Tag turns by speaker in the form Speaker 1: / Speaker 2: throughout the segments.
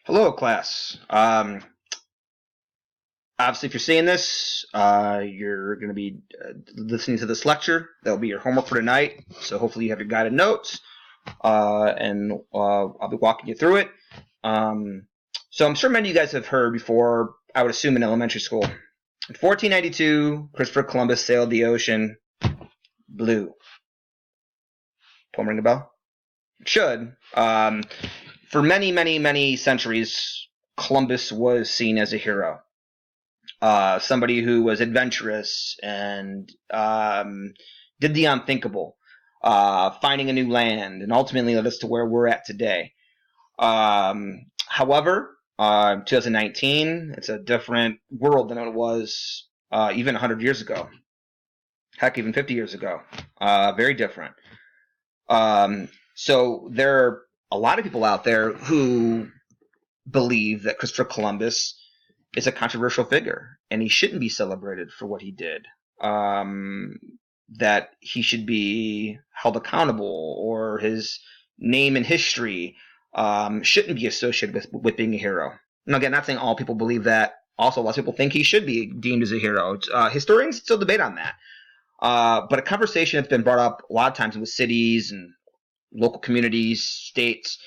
Speaker 1: Hello, class. Obviously, if you're seeing this, you're going to be listening to this lecture. That'll be your homework for tonight. So hopefully you have your guided notes, and I'll be walking you through it. So I'm sure many of you guys have heard before, I would assume in elementary school. In 1492, Christopher Columbus sailed the ocean blue. Poem ring a bell? It should. For many, many, many centuries, Columbus was seen as a hero. Somebody who was adventurous and did the unthinkable, finding a new land, and ultimately led us to where we're at today. However, 2019, it's a different world than it was even 100 years ago. Heck, even 50 years ago. Very different. So there are a lot of people out there who believe that Christopher Columbus is a controversial figure, and he shouldn't be celebrated for what he did. That he should be held accountable, or his name in history shouldn't be associated with being a hero. And again, not saying all people believe that. Also, lots of people think he should be deemed as a hero. Historians still debate on that. But a conversation that's been brought up a lot of times with cities and local communities, states,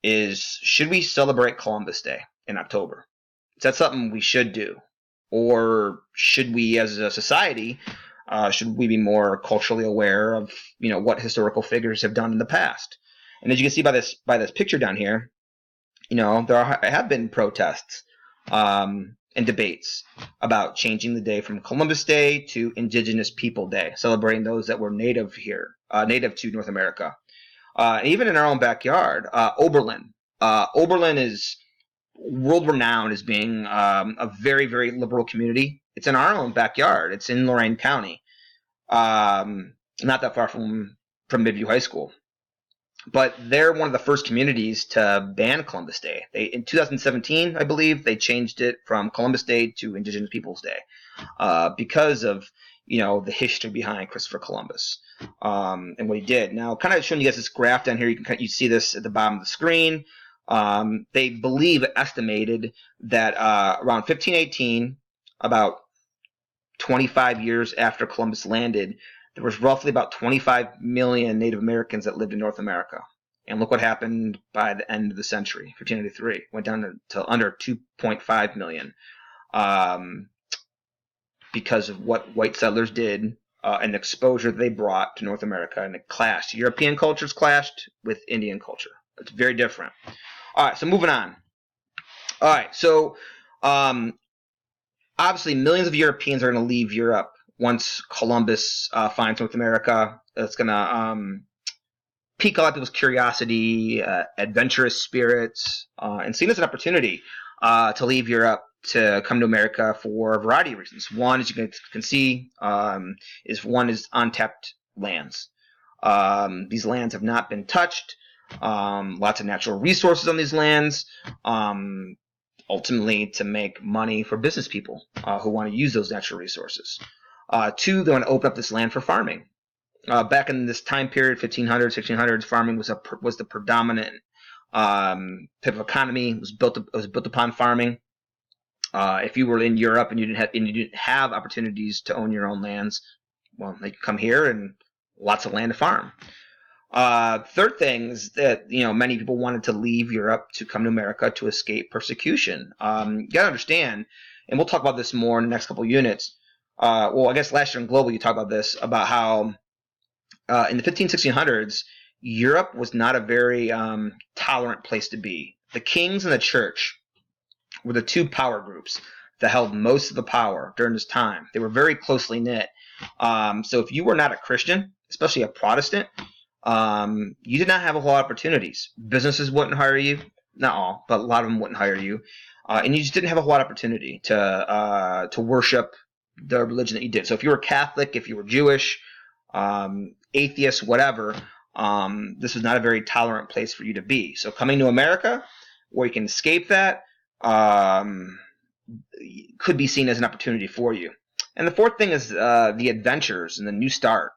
Speaker 1: is should we celebrate Columbus Day in October? Is that something we should do? Or should we, as a society, should we be more culturally aware of, what historical figures have done in the past? And as you can see by this picture down here, there have been protests and debates about changing the day from Columbus Day to Indigenous People Day, celebrating those that were native to North America. Even in our own backyard, Oberlin. Oberlin is world renowned as being a very, very liberal community. It's in our own backyard. It's in Lorain County, not that far from Midview High School. But they're one of the first communities to ban Columbus Day. In 2017, I believe, they changed it from Columbus Day to Indigenous Peoples Day because of the history behind Christopher Columbus and what he did. Now, kind of showing you guys this graph down here. You see this at the bottom of the screen. They estimated that around 1518, about 25 years after Columbus landed, there was roughly about 25 million Native Americans that lived in North America. And look what happened by the end of the century, 1583. Went down to under 2.5 million because of what white settlers did and the exposure they brought to North America. And it clashed. European cultures clashed with Indian culture. It's very different. All right, so moving on. All right, so obviously millions of Europeans are going to leave Europe once Columbus finds North America. It's going to pique a lot of people's curiosity, adventurous spirits, and seen as an opportunity to leave Europe to come to America for a variety of reasons. One, as you can see, is untapped lands. These lands have not been touched. Lots of natural resources on these lands, ultimately to make money for business people who want to use those natural resources. Two, they want to open up this land for farming. Back in this time period, 1500s, 1600s, farming was the predominant type of economy. It was built upon farming. If you were in Europe and you didn't have opportunities to own your own lands, well, they could come here and lots of land to farm. Third thing is that many people wanted to leave Europe to come to America to escape persecution. You gotta understand, and we'll talk about this more in the next couple of units. I guess last year in Global you talked about this, about how in the 1600s Europe was not a very tolerant place to be. The kings and the church were the two power groups that held most of the power during this time. They were very closely knit. So if you were not a Christian, especially a Protestant, you did not have a whole lot of opportunities. Businesses wouldn't hire you. Not all, but a lot of them wouldn't hire you. And you just didn't have a whole lot of opportunity to worship the religion that you did. So if you were Catholic, if you were Jewish, atheist, whatever, this was not a very tolerant place for you to be. So coming to America, where you can escape that, could be seen as an opportunity for you. And the fourth thing is the adventures and the new start.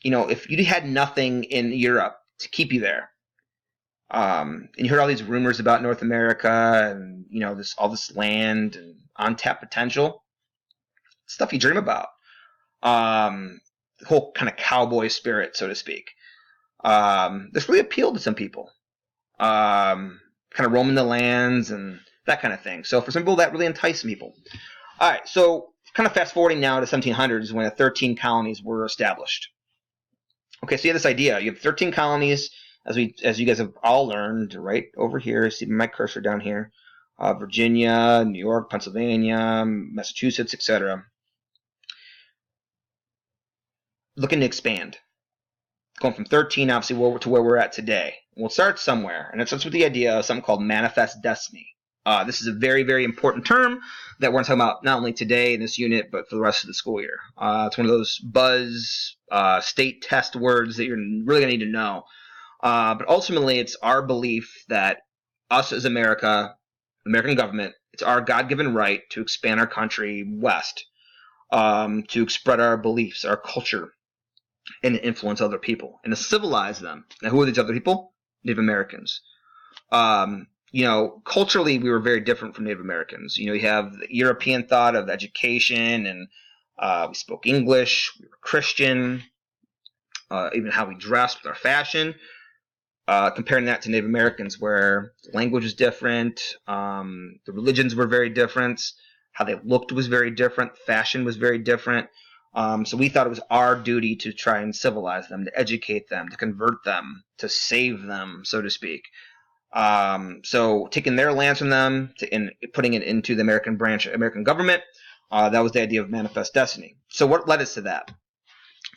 Speaker 1: If you had nothing in Europe to keep you there, And you heard all these rumors about North America and, all this land and untapped potential. Stuff you dream about. The whole kind of cowboy spirit, so to speak. This really appealed to some people. Kind of roaming the lands and that kind of thing. So for some people, that really enticed people. All right, so kind of fast forwarding now to 1700s when the 13 colonies were established. Okay, so you have this idea. You have 13 colonies, as you guys have all learned, right over here. See my cursor down here. Virginia, New York, Pennsylvania, Massachusetts, etc. Looking to expand. Going from 13, obviously, to where we're at today. We'll start somewhere, and it starts with the idea of something called manifest destiny. This is a very, very important term that we're going to talk about not only today in this unit, but for the rest of the school year. It's one of those buzz state test words that you're really going to need to know. But ultimately, it's our belief that us as America, American government, it's our God-given right to expand our country west, to spread our beliefs, our culture, and to influence other people, and to civilize them. Now, who are these other people? Native Americans. Culturally, we were very different from Native Americans. You have the European thought of education, and we spoke English, we were Christian, even how we dressed with our fashion. Comparing that to Native Americans, where the language was different, the religions were very different, how they looked was very different, fashion was very different. So we thought it was our duty to try and civilize them, to educate them, to convert them, to save them, so to speak. So taking their lands from them and putting it into the American government, that was the idea of manifest destiny. So what led us to that?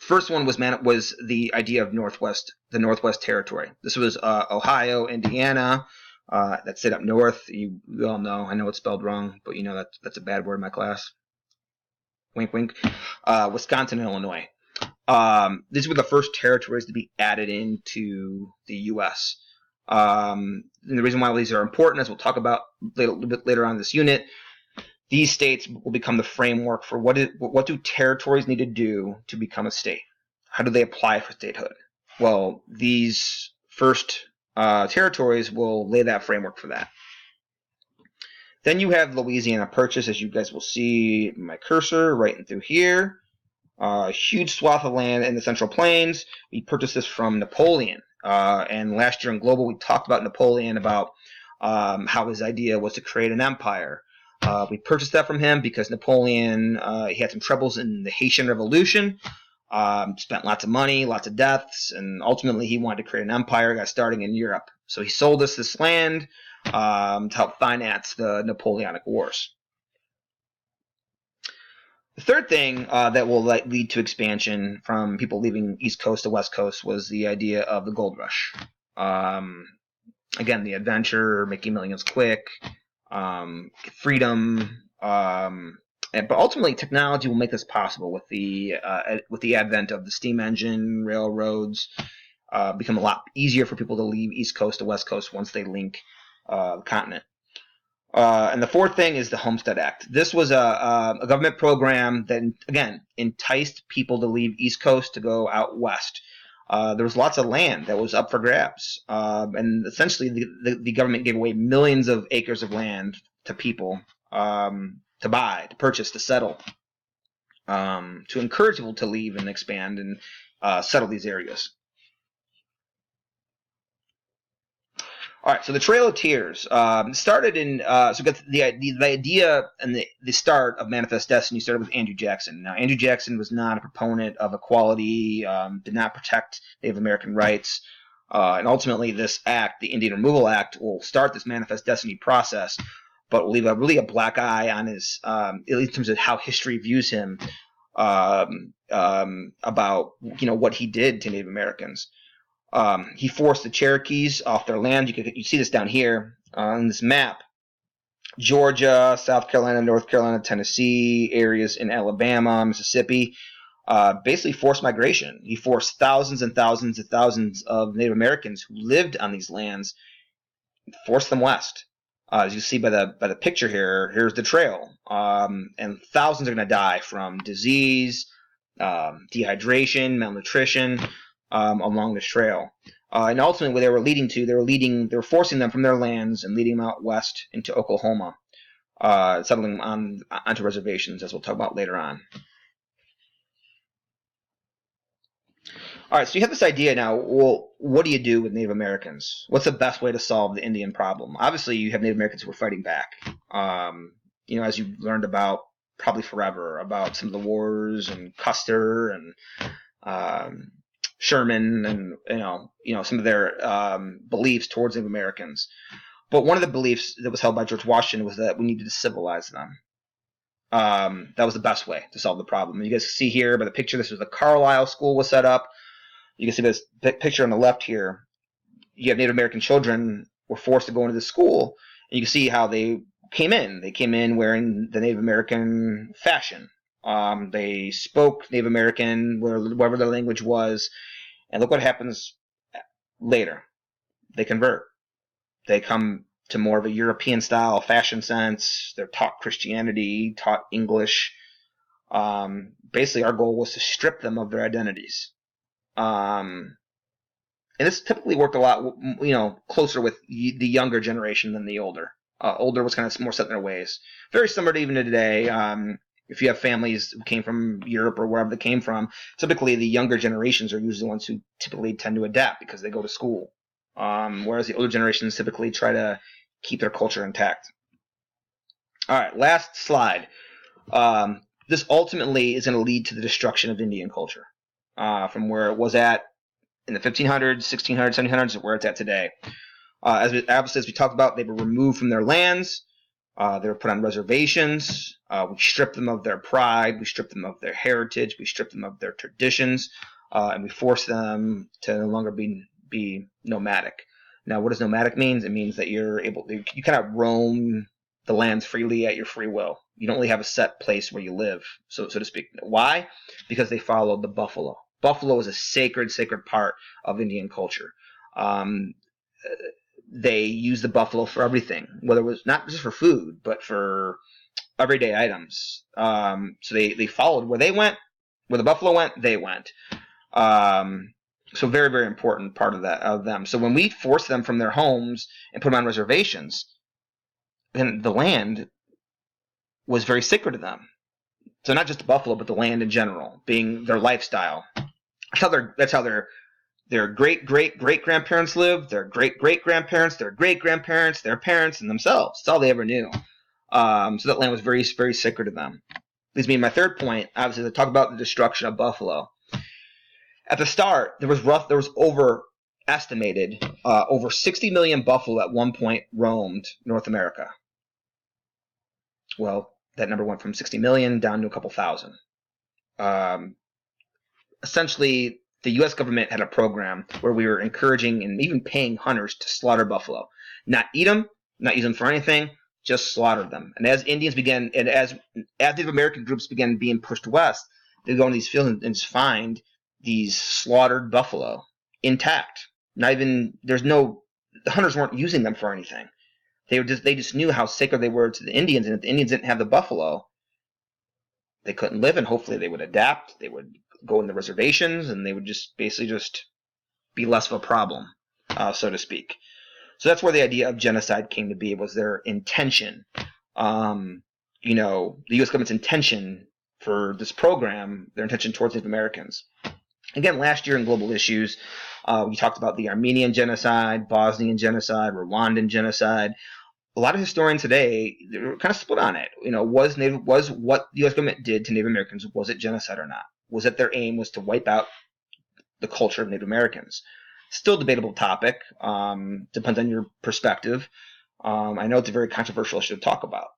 Speaker 1: First one was the idea of the Northwest Territory. This was Ohio, Indiana, that sit up north. You all know. I know it's spelled wrong, but that's a bad word in my class. Wink, wink. Wisconsin and Illinois. These were the first territories to be added into the U.S. And the reason why these are important, as we'll talk about a little bit later on in this unit, these states will become the framework for what do territories need to do to become a state? How do they apply for statehood? Well, these first territories will lay that framework for that. Then you have Louisiana Purchase, as you guys will see my cursor right in through here. A huge swath of land in the Central Plains. We purchased this from Napoleon. And last year in Global, we talked about Napoleon, about how his idea was to create an empire. We purchased that from him because Napoleon, he had some troubles in the Haitian Revolution, spent lots of money, lots of deaths, and ultimately he wanted to create an empire, got starting in Europe. So he sold us this land to help finance the Napoleonic Wars. The third thing that will lead to expansion from people leaving East Coast to West Coast was the idea of the gold rush. Again, the adventure, making millions quick, freedom, but ultimately technology will make this possible with the advent of the steam engine, railroads. Become a lot easier for people to leave East Coast to West Coast once they link the continent. And the fourth thing is the Homestead Act. This was a government program that, again, enticed people to leave East Coast to go out west. There was lots of land that was up for grabs. And essentially the government gave away millions of acres of land to people to buy, to purchase, to settle, to encourage people to leave and expand and settle these areas. All right, so the Trail of Tears started in the idea and the start of Manifest Destiny started with Andrew Jackson. Now, Andrew Jackson was not a proponent of equality, did not protect Native American rights, and ultimately this act, the Indian Removal Act, will start this Manifest Destiny process, but will leave a black eye on his, at least in terms of how history views him, about what he did to Native Americans. He forced the Cherokees off their land. You see this down here on this map. Georgia, South Carolina, North Carolina, Tennessee, areas in Alabama, Mississippi, basically forced migration. He forced thousands and thousands and thousands of Native Americans who lived on these lands, forced them west. As you see by the picture here, here's the trail. And thousands are going to die from disease, dehydration, malnutrition, along this trail. And ultimately, what they were leading to, they were forcing them from their lands and leading them out west into Oklahoma, settling onto reservations, as we'll talk about later on. All right, so you have this idea now. Well, what do you do with Native Americans? What's the best way to solve the Indian problem? Obviously, you have Native Americans who are fighting back. As you've learned about probably forever about some of the wars and Custer and Sherman and some of their beliefs towards Native Americans. But one of the beliefs that was held by George Washington was that we needed to civilize them. That was the best way to solve the problem. And you guys see here by the picture, this was the Carlisle School was set up. You can see this picture on the left here. You have Native American children were forced to go into the school, and you can see how they came in. They came in wearing the Native American fashion. They spoke Native American, whatever their language was, and look what happens later. They convert. They come to more of a European-style fashion sense. They're taught Christianity, taught English. Basically, our goal was to strip them of their identities. And this typically worked a lot, closer with the younger generation than the older. Older was kind of more set in their ways. Very similar to even to today. If you have families who came from Europe or wherever they came from, typically the younger generations are usually the ones who typically tend to adapt because they go to school. Whereas the older generations typically try to keep their culture intact. All right, last slide. This ultimately is going to lead to the destruction of Indian culture from where it was at in the 1500s, 1600s, 1700s, where it's at today. As we talked about, they were removed from their lands. They were put on reservations. We stripped them of their pride. We stripped them of their heritage. We stripped them of their traditions. And we forced them to no longer be nomadic. Now, what does nomadic mean? It means that you kind of roam the lands freely at your free will. You don't really have a set place where you live, so to speak. Why? Because they followed the buffalo. Buffalo is a sacred part of Indian culture. They used the buffalo for everything, whether it was not just for food, but for everyday items. So they followed where they went, where the buffalo went, they went. So very, very important part of them. So when we forced them from their homes and put them on reservations, then the land was very sacred to them. So not just the buffalo, but the land in general, being their lifestyle. That's how their great-great-great-grandparents lived, their great-great-grandparents, their great-grandparents, their parents, and themselves. That's all they ever knew. So that land was very, very sacred to them. Leads me to my third point, obviously, to talk about the destruction of buffalo. At the start, there was overestimated over 60 million buffalo at one point roamed North America. Well, that number went from 60 million down to a couple thousand. Essentially, the U.S. government had a program where we were encouraging and even paying hunters to slaughter buffalo. Not eat them, not use them for anything, just slaughter them. And as Indians began, and as Native American groups began being pushed west, they'd go into these fields and just find these slaughtered buffalo intact. The hunters weren't using them for anything. They just knew how sacred they were to the Indians, and if the Indians didn't have the buffalo, they couldn't live, and hopefully they would adapt. They would go in the reservations, and they would just basically be less of a problem, so to speak. So that's where the idea of genocide came to be. Was their intention, the U.S. government's intention for this program, their intention towards Native Americans. Again, last year in Global Issues, we talked about the Armenian genocide, Bosnian genocide, Rwandan genocide. A lot of historians today, they're kind of split on it. Was what the U.S. government did to Native Americans, was it genocide or not? Was it their aim was to wipe out the culture of Native Americans? Still a debatable topic. Depends on your perspective. I know it's a very controversial issue to talk about.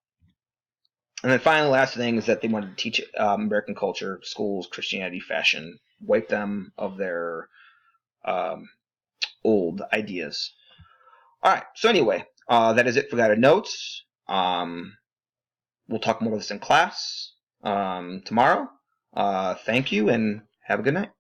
Speaker 1: And then finally, the last thing is that they wanted to teach American culture, schools, Christianity, fashion, wipe them of their old ideas. All right. So anyway, that is it for Guided Notes. We'll talk more of this in class tomorrow. Thank you and have a good night.